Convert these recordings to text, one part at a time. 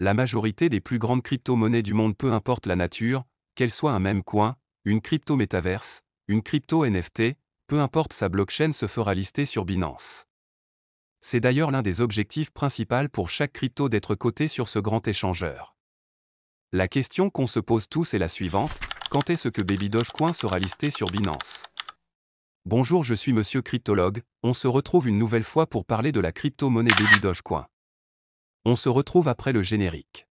La majorité des plus grandes crypto-monnaies du monde, peu importe la nature, qu'elle soit un meme coin, une crypto-métaverse, une crypto-NFT, peu importe sa blockchain, se fera lister sur Binance. C'est d'ailleurs l'un des objectifs principaux pour chaque crypto d'être coté sur ce grand échangeur. La question qu'on se pose tous est la suivante: quand est-ce que Baby Dogecoin sera listé sur Binance? Bonjour, je suis Monsieur Cryptologue, on se retrouve une nouvelle fois pour parler de la crypto-monnaie Baby Dogecoin. On se retrouve après le générique.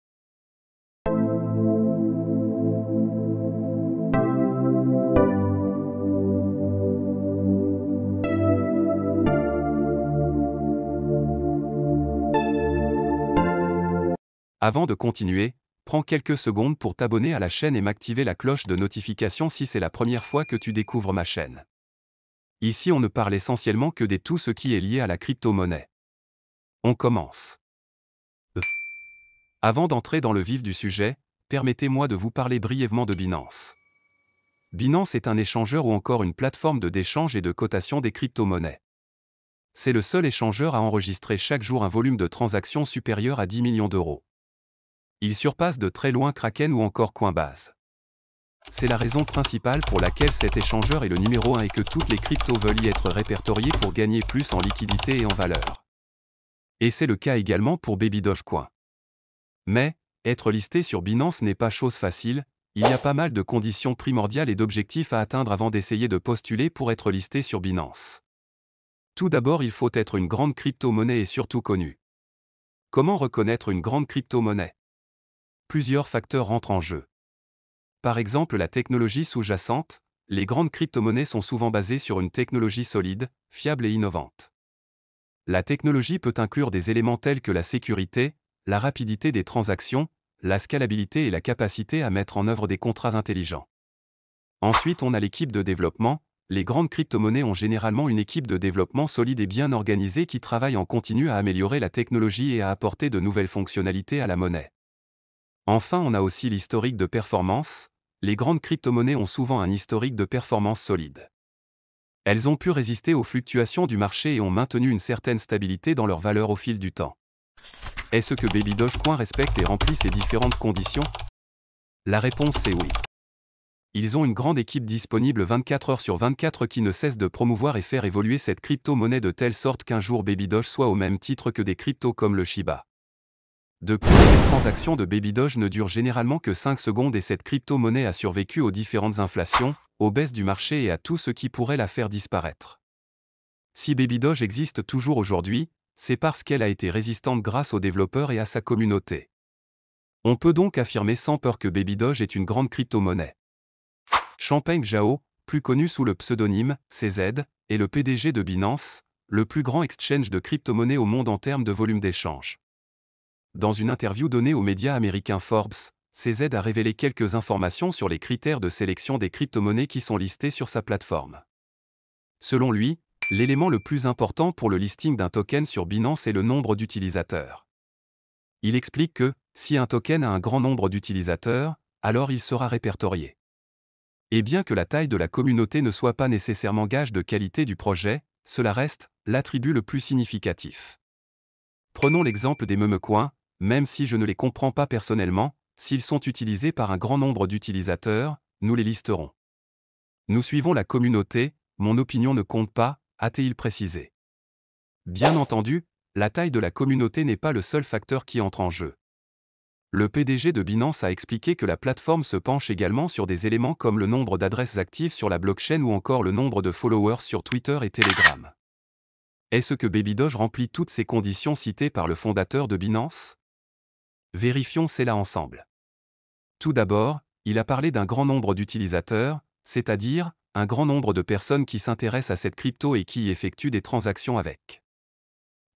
Avant de continuer, prends quelques secondes pour t'abonner à la chaîne et m'activer la cloche de notification si c'est la première fois que tu découvres ma chaîne. Ici, on ne parle essentiellement que de tout ce qui est lié à la crypto-monnaie. On commence. Avant d'entrer dans le vif du sujet, permettez-moi de vous parler brièvement de Binance. Binance est un échangeur ou encore une plateforme d'échange et de cotation des crypto-monnaies. C'est le seul échangeur à enregistrer chaque jour un volume de transactions supérieur à 10 millions d'euros. Il surpasse de très loin Kraken ou encore Coinbase. C'est la raison principale pour laquelle cet échangeur est le numéro 1 et que toutes les cryptos veulent y être répertoriées pour gagner plus en liquidité et en valeur. Et c'est le cas également pour Baby Dogecoin. Mais, être listé sur Binance n'est pas chose facile, il y a pas mal de conditions primordiales et d'objectifs à atteindre avant d'essayer de postuler pour être listé sur Binance. Tout d'abord, il faut être une grande crypto-monnaie et surtout connue. Comment reconnaître une grande crypto-monnaie? Plusieurs facteurs rentrent en jeu. Par exemple, la technologie sous-jacente. Les grandes crypto-monnaies sont souvent basées sur une technologie solide, fiable et innovante. La technologie peut inclure des éléments tels que la sécurité, la rapidité des transactions, la scalabilité et la capacité à mettre en œuvre des contrats intelligents. Ensuite, on a l'équipe de développement. Les grandes crypto-monnaies ont généralement une équipe de développement solide et bien organisée qui travaille en continu à améliorer la technologie et à apporter de nouvelles fonctionnalités à la monnaie. Enfin, on a aussi l'historique de performance. Les grandes crypto-monnaies ont souvent un historique de performance solide. Elles ont pu résister aux fluctuations du marché et ont maintenu une certaine stabilité dans leur valeur au fil du temps. Est-ce que Baby Dogecoin respecte et remplit ces différentes conditions? La réponse c'est oui. Ils ont une grande équipe disponible 24 heures sur 24 qui ne cesse de promouvoir et faire évoluer cette crypto-monnaie de telle sorte qu'un jour Baby Doge soit au même titre que des cryptos comme le Shiba. De plus, les transactions de Baby Doge ne durent généralement que 5 secondes et cette crypto-monnaie a survécu aux différentes inflations, aux baisses du marché et à tout ce qui pourrait la faire disparaître. Si Baby Doge existe toujours aujourd'hui, c'est parce qu'elle a été résistante grâce aux développeurs et à sa communauté. On peut donc affirmer sans peur que Baby Doge est une grande crypto-monnaie. Changpeng Zhao, plus connu sous le pseudonyme CZ, est le PDG de Binance, le plus grand exchange de crypto-monnaies au monde en termes de volume d'échange. Dans une interview donnée au média américain Forbes, CZ a révélé quelques informations sur les critères de sélection des crypto-monnaies qui sont listées sur sa plateforme. Selon lui, l'élément le plus important pour le listing d'un token sur Binance est le nombre d'utilisateurs. Il explique que, si un token a un grand nombre d'utilisateurs, alors il sera répertorié. Et bien que la taille de la communauté ne soit pas nécessairement gage de qualité du projet, cela reste l'attribut le plus significatif. Prenons l'exemple des memecoins, même si je ne les comprends pas personnellement, s'ils sont utilisés par un grand nombre d'utilisateurs, nous les listerons. Nous suivons la communauté, mon opinion ne compte pas, a-t-il précisé. Bien entendu, la taille de la communauté n'est pas le seul facteur qui entre en jeu. Le PDG de Binance a expliqué que la plateforme se penche également sur des éléments comme le nombre d'adresses actives sur la blockchain ou encore le nombre de followers sur Twitter et Telegram. Est-ce que Baby Doge remplit toutes ces conditions citées par le fondateur de Binance? Vérifions cela ensemble. Tout d'abord, il a parlé d'un grand nombre d'utilisateurs, c'est-à-dire un grand nombre de personnes qui s'intéressent à cette crypto et qui y effectuent des transactions avec.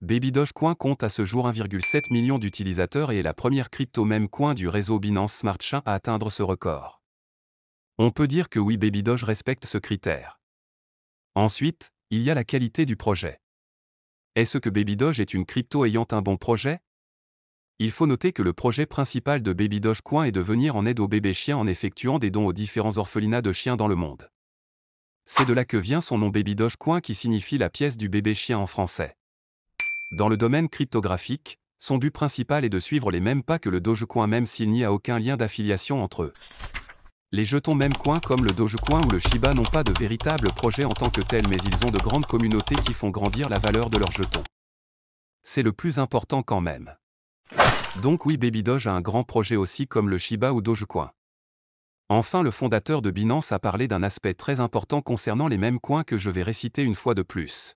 Baby Dogecoin compte à ce jour 1,7 million d'utilisateurs et est la première crypto meme coin du réseau Binance Smart Chain à atteindre ce record. On peut dire que oui, Baby Doge respecte ce critère. Ensuite, il y a la qualité du projet. Est-ce que Baby Doge est une crypto ayant un bon projet? Il faut noter que le projet principal de Baby Dogecoin est de venir en aide aux bébés chiens en effectuant des dons aux différents orphelinats de chiens dans le monde. C'est de là que vient son nom Baby Dogecoin qui signifie la pièce du bébé chien en français. Dans le domaine cryptographique, Son but principal est de suivre les mêmes pas que le Dogecoin même s'il n'y a aucun lien d'affiliation entre eux. Les jetons Memecoin comme le Dogecoin ou le Shiba n'ont pas de véritable projet en tant que tel mais ils ont de grandes communautés qui font grandir la valeur de leurs jetons. C'est le plus important quand même. Donc oui, Baby Doge a un grand projet aussi comme le Shiba ou Dogecoin. Enfin, le fondateur de Binance a parlé d'un aspect très important concernant les Memecoins que je vais réciter une fois de plus.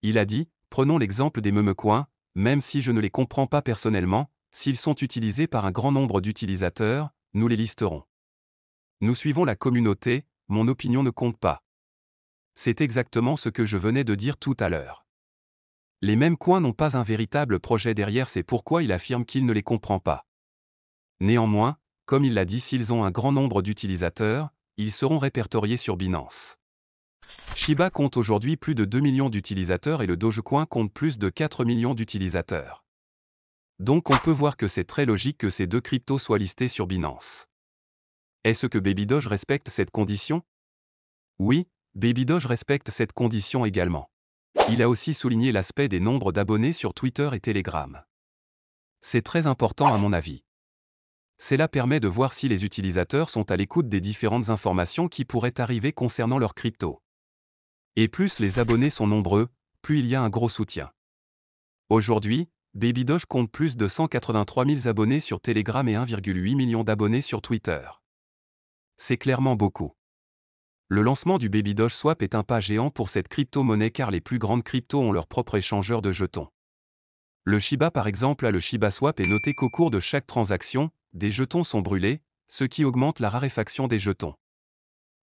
Il a dit, prenons l'exemple des Memecoins, même si je ne les comprends pas personnellement, s'ils sont utilisés par un grand nombre d'utilisateurs, nous les listerons. Nous suivons la communauté, mon opinion ne compte pas. C'est exactement ce que je venais de dire tout à l'heure. Les Memecoins n'ont pas un véritable projet derrière, c'est pourquoi il affirme qu'il ne les comprend pas. Néanmoins, comme il l'a dit, s'ils ont un grand nombre d'utilisateurs, ils seront répertoriés sur Binance. Shiba compte aujourd'hui plus de 2 millions d'utilisateurs et le Dogecoin compte plus de 4 millions d'utilisateurs. Donc on peut voir que c'est très logique que ces deux cryptos soient listés sur Binance. Est-ce que Baby Doge respecte cette condition? Oui, Baby Doge respecte cette condition également. Il a aussi souligné l'aspect des nombres d'abonnés sur Twitter et Telegram. C'est très important à mon avis. Cela permet de voir si les utilisateurs sont à l'écoute des différentes informations qui pourraient arriver concernant leur crypto. Et plus les abonnés sont nombreux, plus il y a un gros soutien. Aujourd'hui, Baby Doge compte plus de 183 000 abonnés sur Telegram et 1,8 million d'abonnés sur Twitter. C'est clairement beaucoup. Le lancement du Baby Doge Swap est un pas géant pour cette crypto-monnaie car les plus grandes cryptos ont leur propre échangeur de jetons. Le Shiba par exemple a le Shiba Swap et noté qu'au cours de chaque transaction, des jetons sont brûlés, ce qui augmente la raréfaction des jetons.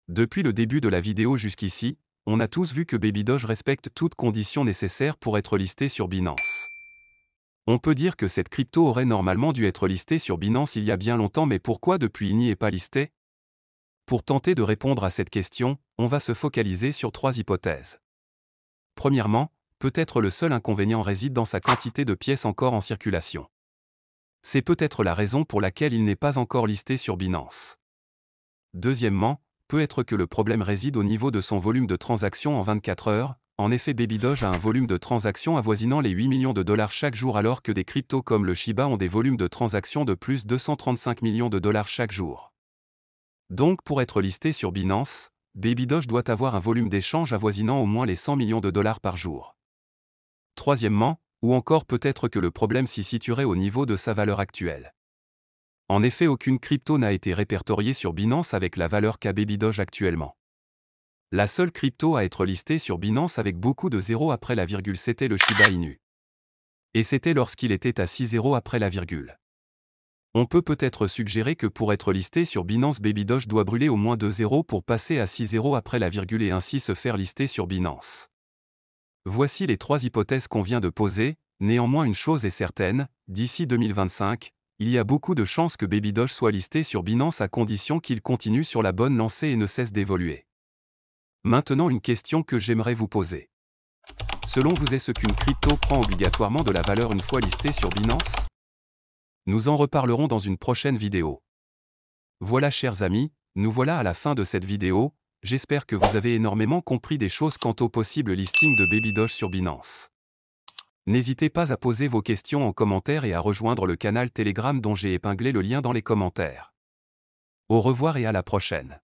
Depuis le début de la vidéo jusqu'ici, on a tous vu que Baby Doge respecte toutes conditions nécessaires pour être listé sur Binance. On peut dire que cette crypto aurait normalement dû être listée sur Binance il y a bien longtemps, mais pourquoi depuis il n'y est pas listé? Pour tenter de répondre à cette question, on va se focaliser sur 3 hypothèses. Premièrement, peut-être le seul inconvénient réside dans sa quantité de pièces encore en circulation. C'est peut-être la raison pour laquelle il n'est pas encore listé sur Binance. Deuxièmement, peut être que le problème réside au niveau de son volume de transactions en 24 heures. En effet, Baby Doge a un volume de transactions avoisinant les 8 millions de dollars chaque jour alors que des cryptos comme le Shiba ont des volumes de transactions de plus de 235 millions de dollars chaque jour. Donc pour être listé sur Binance, Baby Doge doit avoir un volume d'échange avoisinant au moins les 100 millions de dollars par jour. Troisièmement, ou encore peut-être que le problème s'y situerait au niveau de sa valeur actuelle. En effet, aucune crypto n'a été répertoriée sur Binance avec la valeur qu'a Baby Doge actuellement. La seule crypto à être listée sur Binance avec beaucoup de zéros après la virgule c'était le Shiba Inu. Et c'était lorsqu'il était à 6 zéros après la virgule. On peut peut-être suggérer que pour être listé sur Binance, Baby Doge doit brûler au moins 2 zéros pour passer à 6 zéros après la virgule et ainsi se faire lister sur Binance. Voici les 3 hypothèses qu'on vient de poser, néanmoins une chose est certaine, d'ici 2025, il y a beaucoup de chances que Baby Doge soit listé sur Binance à condition qu'il continue sur la bonne lancée et ne cesse d'évoluer. Maintenant une question que j'aimerais vous poser. Selon vous, est-ce qu'une crypto prend obligatoirement de la valeur une fois listée sur Binance? Nous en reparlerons dans une prochaine vidéo. Voilà chers amis, nous voilà à la fin de cette vidéo, j'espère que vous avez énormément compris des choses quant au possible listing de Baby Doge sur Binance. N'hésitez pas à poser vos questions en commentaire et à rejoindre le canal Telegram dont j'ai épinglé le lien dans les commentaires. Au revoir et à la prochaine.